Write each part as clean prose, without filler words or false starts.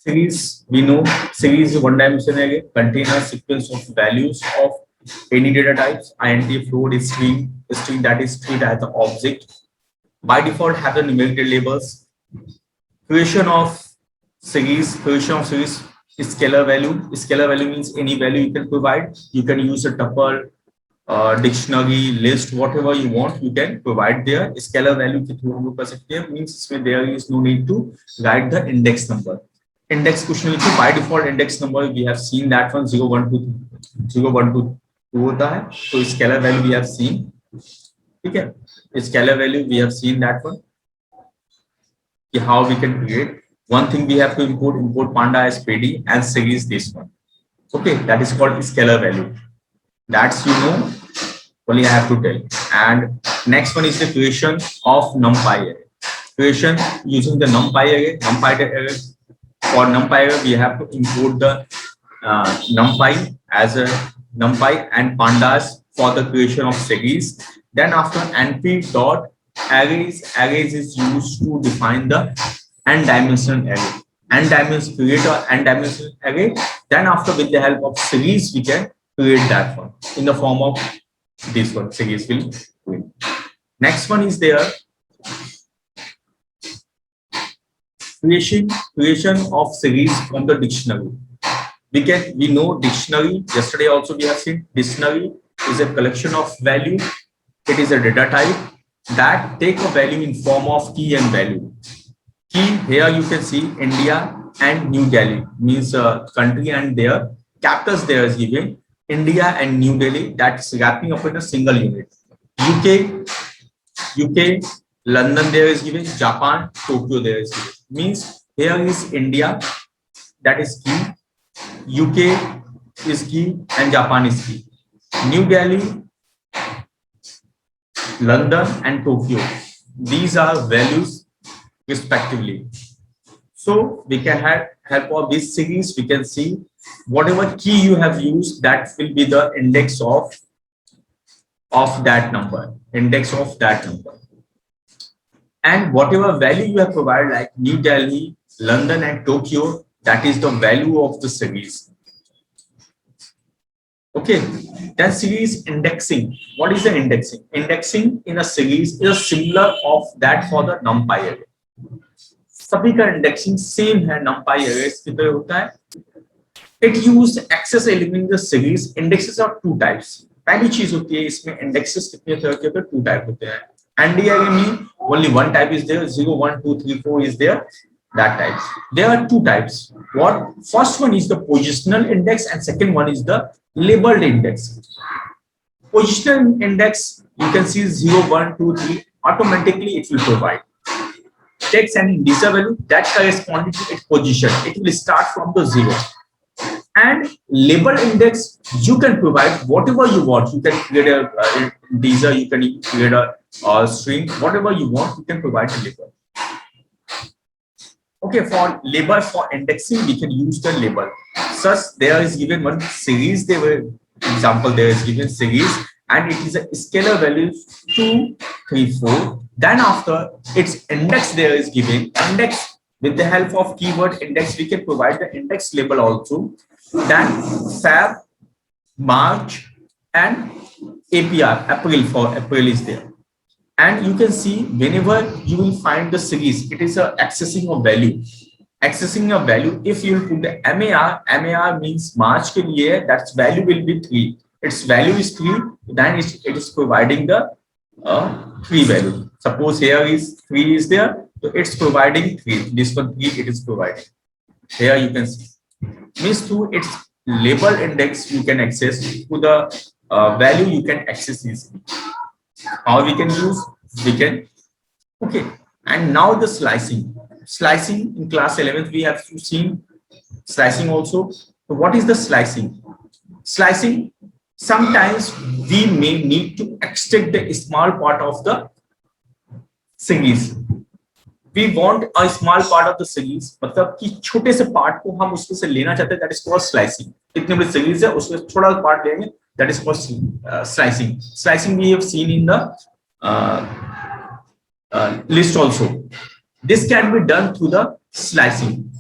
Series, we know series is one dimensional array contain a sequence of values of any data types. Int, float, string that is treated as an object. By default, have the numerical labels. Creation of series is scalar value. Scalar value means any value you can provide. You can use a tuple, dictionary, list, whatever you want, you can provide there. Scalar value के through हम लोग कर सकते हैं, means इसमें there is no need to write the index number. Index कुछ नहीं लिखो, by default index number we have seen that one 0 1 2 0 1 2 2 होता है, तो scalar value we have seen, ठीक है, scalar value we have seen that one. How we can create one thing, we have to import panda as pd and series this one. Okay, that is called scalar value. That's only I have to tell. And next one is the creation of numpy array. Creation using the numpy array. For numpy array we have to import the numpy as a numpy and pandas for the creation of series. Then after np dot arrays is used to define the n-dimensional array. Create a n-dimensional array. Then after, with the help of series, we can create that one in the form of this one. Series will win. Next one is there. Creation of series from the dictionary. We know dictionary. Yesterday also we have seen dictionary is a collection of value. It is a data type that take a value in form of key and value. Key, here you can see India and New Delhi, means country, and their capitals there is given India and New Delhi, that's wrapping up in a single unit. UK, London there is given, Japan, Tokyo there is given. Means here is India, that is key, UK is key, and Japan is key. New Delhi, London and Tokyo, these are values respectively. So we can have help of this series, we can see whatever key you have used, that will be the index of that number, and whatever value you have provided, like New Delhi, London and Tokyo, that is the value of the series. Okay, then series indexing. What is the indexing? Indexing in a series is similar of that for the numpy array. सभी का indexing same है numpy arrays की तरह होता है. It used access element in the series. Indexes are two types. पहली चीज होती है इसमें indexes कितने तरह के होते हैं? Two type होते हैं. ND array में only one type is there. 0, 1, 2, 3, 4 is there. That type. There are two types. What? First one is the positional index, and second one is the labeled index. Positional index, you can see 0, 1, 2, 3. Automatically, it will provide. Takes an integer value that corresponds to its position. It will start from the 0. And labeled index, you can provide whatever you want. You can create a integer, you can create a string, whatever you want. You can provide a label. Okay, for label, for indexing, we can use the label. Such there is given one series. Example, there is given series, and it is a scalar value 2, 3, 4. Then after its index there is given index. With the help of keyword index, we can provide the index label also. Then Feb, March, and APR, April is there. And you can see whenever you will find the series, it is a accessing of value. Accessing a value, if you will put the MAR means March ke liye, that value will be 3. Its value is 3, then it is providing the 3 value. Suppose here is 3 is there, so it's providing 3. This one 3 it is providing. Here you can see. Means through its label index you can access, to the value you can access easily. How we can use? We can. Okay, and now the slicing. Slicing in class 11th we have seen slicing also. So what is the slicing? Slicing, sometimes we may need to extract the small part of the series. We want a small part of the series, मतलब कि छोटे से part को हम उसमें से लेना चाहते हैं, that is called slicing. इतने बड़े series है, उसमें छोटा part लेंगे, that is called slicing. Slicing we have seen in the list also. This can be done through the slicing.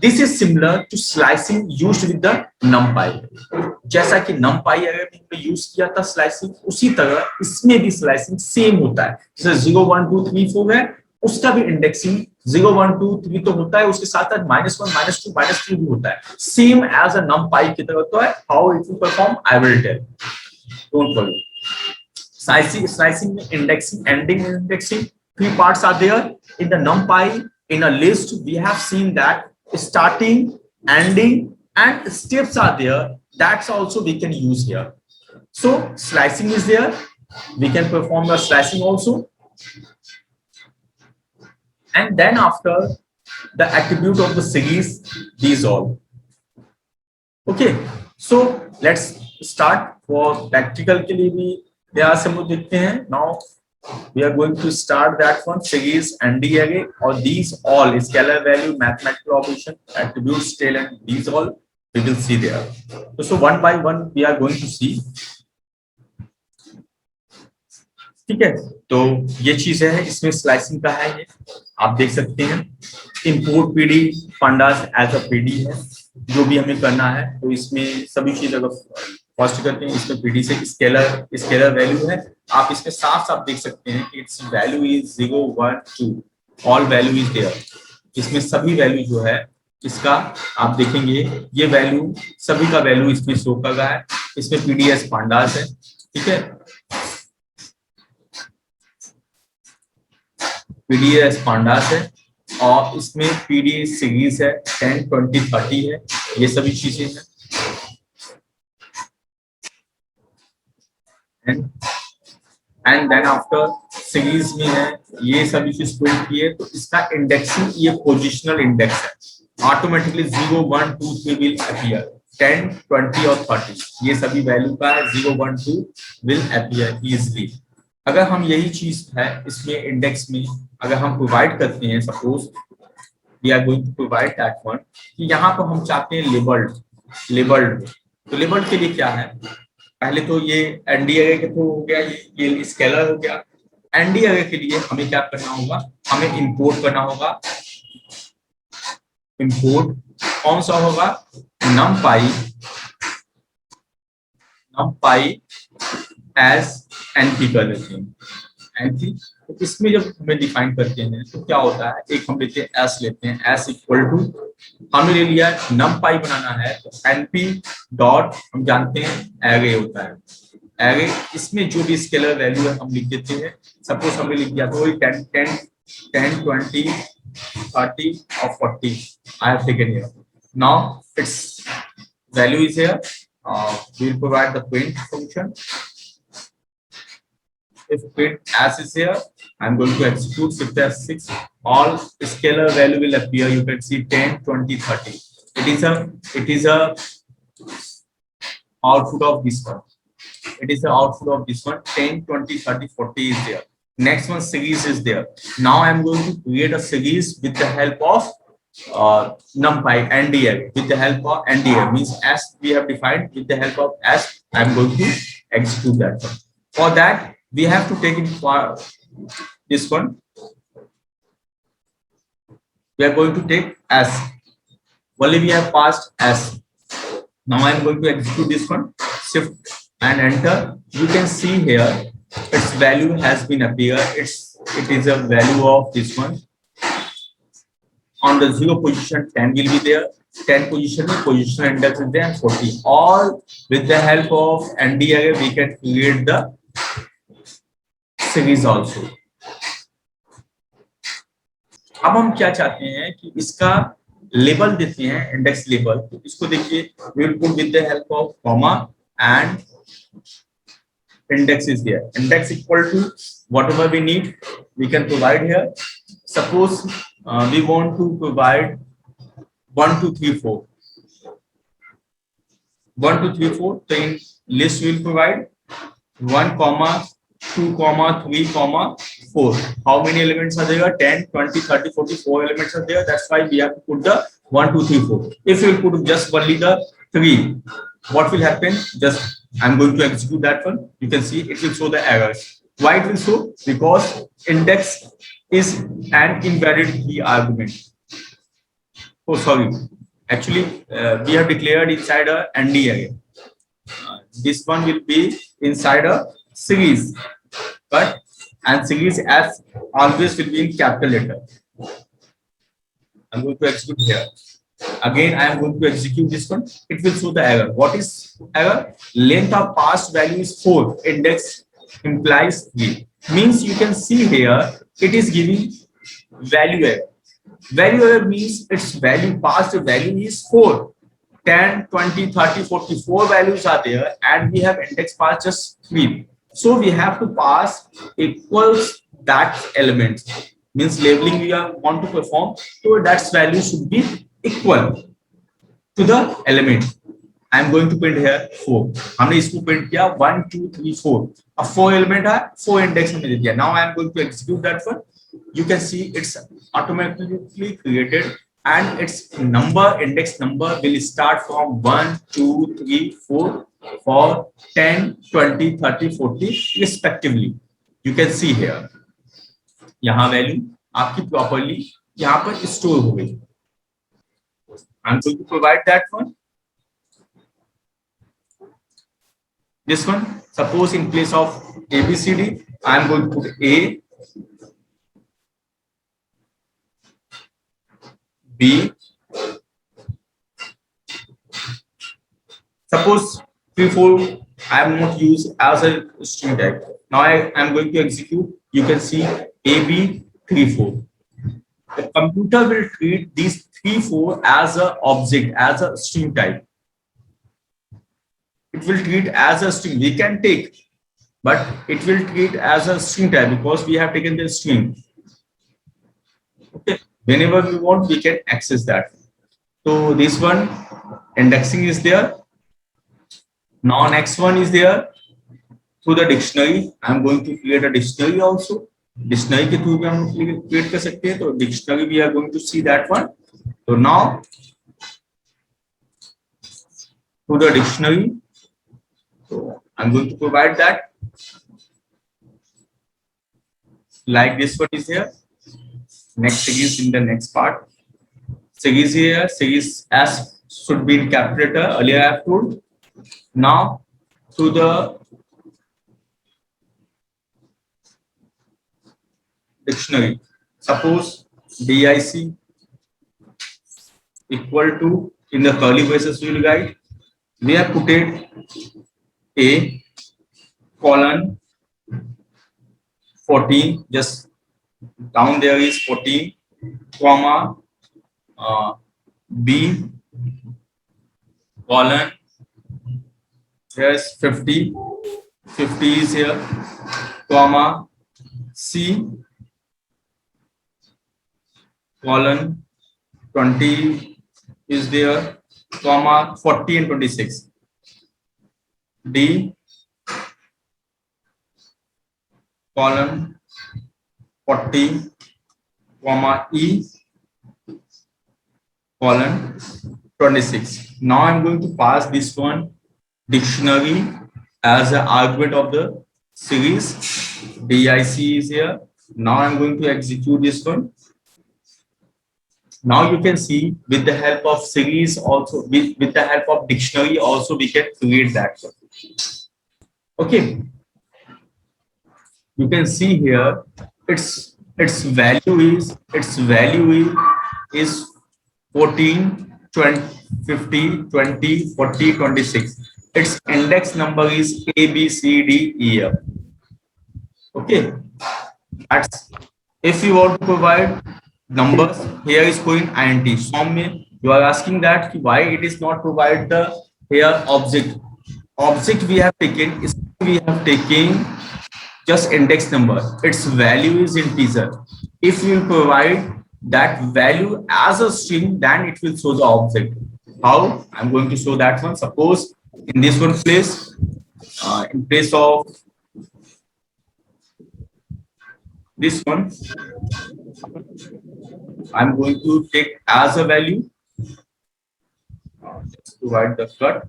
This is similar to slicing used with the numpy. जैसा कि numpy अगर हमने use किया था slicing, उसी तरह इसमें भी स्लाइसिंग सेम होता है. जैसे 0 1 2 3 4 है, उसका भी इंडेक्सिंग 0 1 2 3 तो होता है, उसके साथ साथ -1 -2 -3 भी होता है, सेम एज अ numpy की तरह होता है. How it will perform I will tell, don't worry. Slicing में indexing, ending and indexing, three parts are there. In the numpy, in a list, we have seen that starting, ending, and steps are there. That's also we can use here. So slicing is there. We can perform the slicing also. And then after the attribute of the series, these all. Okay. So let's start for practical के लिए भी there are some देखते हैं. Now we are going to start that one, series and array, or these all scalar value, mathematical operation, attributes, tail, and these all we will see there. So one by one we are going to see. ठीक है, तो ये चीज है, इसमें slicing का है, ये आप देख सकते हैं. Import PD pandas as a PD है, जो भी हमें करना है. तो इसमें सभी चीज अगर फर्स्ट करते हैं, इसमें पीडी से स्केलर वैल्यू है. आप इसमें साफ साफ देख सकते हैं कि it's value is 0 1 2, all value is there. इसमें सभी वैल्यू जो है इसका आप देखेंगे, ये वैल्यू सभी का वैल्यू इसमें शो कर रहा है. इसमें पीडीएस pandas है. ठीक है, पीडीएस pandas है, और इसमें पीडी सीरीज है, 10 20 30 है. ये सभी चीजें हैं. एंड देन आफ्टर सीरीज में है, ये सभी चीज प्रिंट की है. तो इसका इंडेक्सिंग ये पोजिशनल इंडेक्स है. ऑटोमेटिकली 0 1 2 3 विल अपीयर, 10 20 और 30 ये सभी वैल्यू का है. 0 1 2 विल अपीयर इजिली. अगर हम यही चीज है इसमें इंडेक्स में अगर हम प्रोवाइड करते हैं, suppose we are going to provide that one, कि यहाँ पर हम चाहते हैं लेबल्ड. तो लेबल्ड के लिए क्या है, पहले तो ये एनडी अरे के थ्रू हो गया, ये स्केलर हो गया. एनडी अरे के लिए हमें क्या करना होगा, हमें इंपोर्ट करना होगा. इंपोर्ट कौन सा होगा, numpy एज np कर देते हैं. np, तो इसमें जब हमें डिफाइन करते हैं तो क्या होता है, एक हम लेते हैं s, लेते हैं s इक्वल टू, हमने ले लिया numpy बनाना है तो np डॉट, हम जानते हैं एरे होता है. एरे, इसमें जो भी स्केलर वैल्यू है हम लिख देते हैं. सपोज हमने लिख दिया तो 10 10 10 20 30 और 40 I have taken here. Now its value is here. We will provide the print function. If print as is here, I am going to execute shift F6. All scalar value will appear. You can see 10 20 30. It is a output of this one. It is the output of this one. 10 20 30 40 is there. Next one, series is there. Now I am going to create a series with the help of numpy NDL. With the help of NDL means as we have defined, with the help of as I am going to execute that one. For that we have to take it for this one. We are going to take as. Only we have passed as. Now I am going to execute this one. Shift and enter. You can see here its value has been appeared. It is a value of this one. On the 0 position 10 will be there. 10 position index is there, and 40. All with the help of ND array we can create the series also. अब हम क्या चाहते हैं कि इसका label देते हैं, index label. तो इसको देखिए, we will put with the help of comma and index is there. Index equal to whatever we need we can provide here. Suppose we want to provide 1 2 3 4. 1 2 3 4. So in list we will provide 1 comma 2 comma 3 comma 4. How many elements are there? 10 20 30 40 4 elements are there. That's why we have to put the 1 2 3 4. If you put just only the 3, what will happen? Just I'm going to execute that one. You can see it will show the errors. Why it will show? Because index is an invalid key argument. Oh, sorry. Actually, we have declared inside a ND array. This one will be inside a series, but and series as always will be in capital letter. I'm going to execute here. Again, I am going to execute this one. It will show the error. What is error? Length of past value is 4. Index implies 3. Means you can see here, it is giving value error. Value error means its value, past value is 4. 10, 20, 30, 44 values are there, and we have index pass just 3. So we have to pass equals that element. Means labeling we are want to perform, so that value should be equal to the element. I am going to print here 4. हमने इसको print किया 1, 2, 3, 4. अब 4 element है, 4 index हमने दे दिया. Now I am going to execute that one. You can see it's automatically created, and its number, index number will start from 1, 2, 3, 4 for 10, 20, 30, 40 respectively. You can see here. यहाँ value आपकी properly यहाँ पर store हो गई. I'm going to provide that one. This one, suppose in place of ABCD, I am going to put A, B. Suppose 3, 4, I am not used as a string type. Now I am going to execute. You can see AB 3, 4. The computer will treat these 3, 4 as a object, as a string type. It will treat as a string. We can take, but it will treat as a string type because we have taken the string. Okay. Whenever we want, we can access that. So this one, indexing is there. Now next one is there. Through the dictionary, I am going to create a dictionary also. Dictionary के through भी हम create कर सकते हैं. तो dictionary we are going to see that one. So now through the dictionary, so I'm going to provide that. Like this one is here. Next series in the next part. Series here, series S should be in capital letter. Earlier I have told. Now through the dictionary, suppose DIC equal to, in the curly braces we will write, we have put it A colon 14, just down there is 14, comma B colon, here's 50, 50 is here, comma C colon 20 is there, comma 40 and 26. D colon 40, comma E colon 26. Now I'm going to pass this one dictionary as an argument of the series. DIC is here. Now I'm going to execute this one. Now you can see with the help of series also, with the help of dictionary also, we can create that one. Okay. You can see here its value is 14, 20, 50, 20, 40, 26. Its index number is A, B, C, D, E, F. Okay. That's, if you want to provide numbers, here is going int. Some you are asking that why it is not provide the here object. Object we have taken is just index number. Its value is integer. If you provide that value as a string, then it will show the object. How? I'm going to show that one. Suppose in this one place, in place of this one, I'm going to take as a value. Let's provide the cut.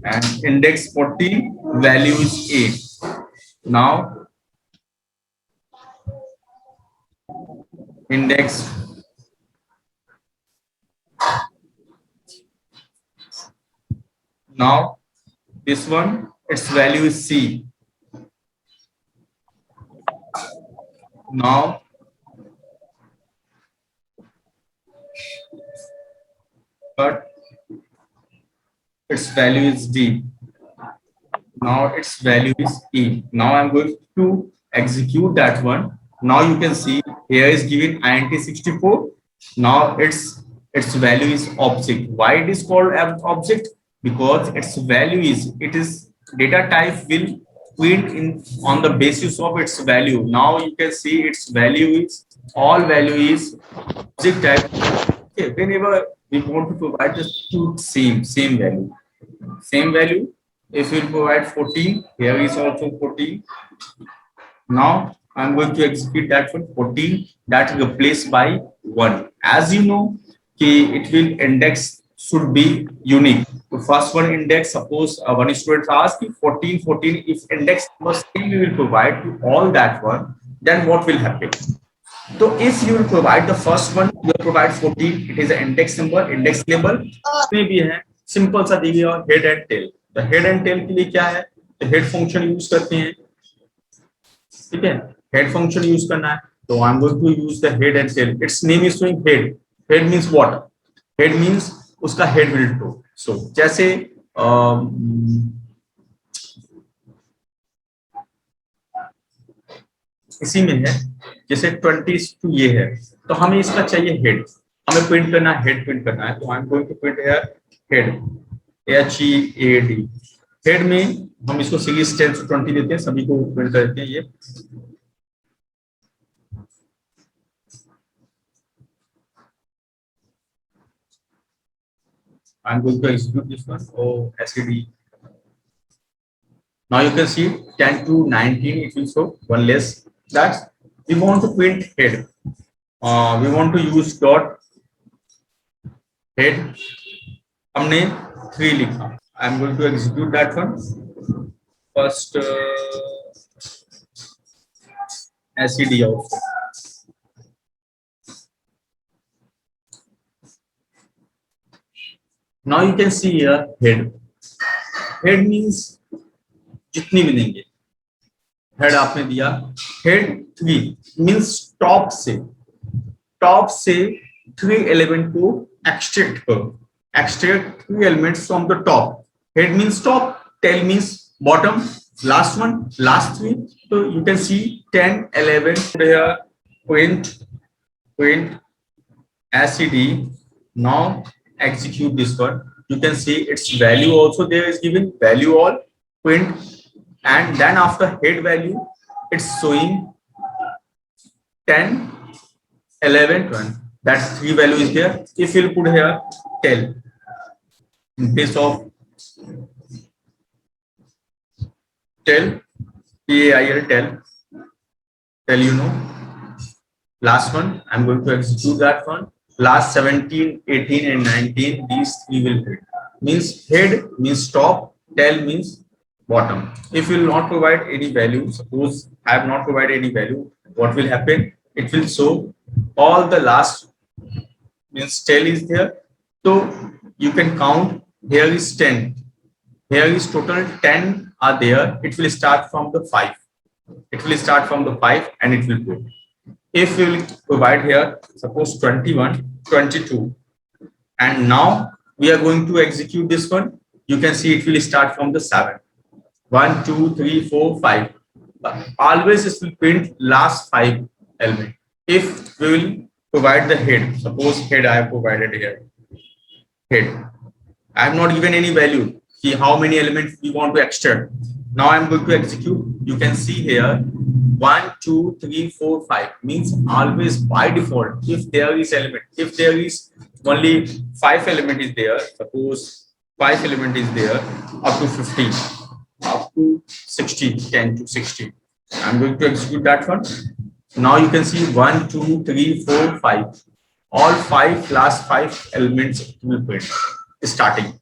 And index 40 value is 8. Now index. Now this one, its value is C. Now but its value is D. Now its value is E. Now I'm going to execute that one. Now you can see here is given int64. Now its value is object. Why it is called object? Because its value is, it is data type will print in on the basis of its value. Now you can see its value is, all value is object type. Okay, whenever we want to provide the two same value, if we provide 14, here is also 14. Now I'm going to execute that for 14, that replaced by 1. As you know, it will index should be unique. The first one index, suppose one student asks 14, 14, if index number same we will provide to all that one, then what will happen? So if you will provide the first one, you will provide 14, it is an index number, index label. इसमें भी है simple सा दी गया head and tell. तो head and tell के लिए क्या है, तो हेड फंक्शन यूज करते हैं. ठीक है, हेड फंक्शन यूज करना है, तो I am going to use the head and tail. It's name is showing head. Head means what? Head means उसका हेड विल टू. सो जैसे इसी में है, जैसे 22 ये है, तो हमें इसका चाहिए हेड, हमें प्रिंट करना है, हेड प्रिंट करना है. तो I am going to print here head, HEAD. Head में हम इसको सीरीज 10 से 20 देते हैं, सभी को प्रिंट कर देते हैं. ये I am going to execute this one. SED. Now you can see 10 to 19 it will show one less. That we want to print head. We want to use dot head. हमने 3 लिखा. I am going to execute that one. First SED also. Now you can see here head. Head means जितनी भी देंगे, head आपने दिया, head 3 means top से 3 element को extract करो. Extract 3 elements from the top. Head means top, tail means bottom, last one last 3. तो you can see 10 11 here. print SED. Now execute this one. You can see its value also there is given, value all, print, and then after head value it's showing 10 11 20. That 3 value is there. If you'll put here tell, in place of tell, tell, you know, last one I'm going to execute that one. Last 17 18 and 19, these 3 will print. Means head means top, tell means bottom. If you will not provide any value, suppose I have not provided any value, what will happen? It will show all the last, means tail is there. So you can count, here is 10, here is total 10 are there. It will start from the 5. It will start from the 5 and it will go. If you will provide here, suppose 21 22, and now we are going to execute this one. You can see it will start from the 7. 1 2 3 4 5. Always it will print last 5 element. If we will provide the head, suppose head I have provided here, head I have not given any value. See how many elements we want to extract. Now I am going to execute. You can see here 1 2 3 4 5 means always by default, if there is element, if there is only 5 element is there, suppose 5 element is there, up to 15, up to 16, 10 to 16. I'm going to execute that one. Now you can see 1 2 3 4 5, all 5 last 5 elements will print starting.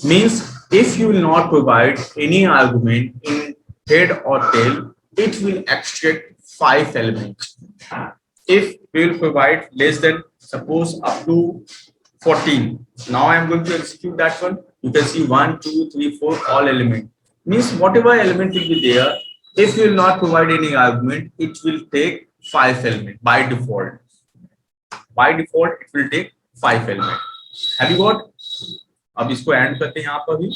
Means if you will not provide any argument in head or tail, it will extract 5 elements. if we will provide less than suppose up to 14, now I am going to execute that one. You can see 1 2 3 4 all element, means whatever element will be there, if you will not provide any argument, it will take 5 element by default. By default it will take 5 element. Have you got? अब इसको and करते हैं यहाँ पर भी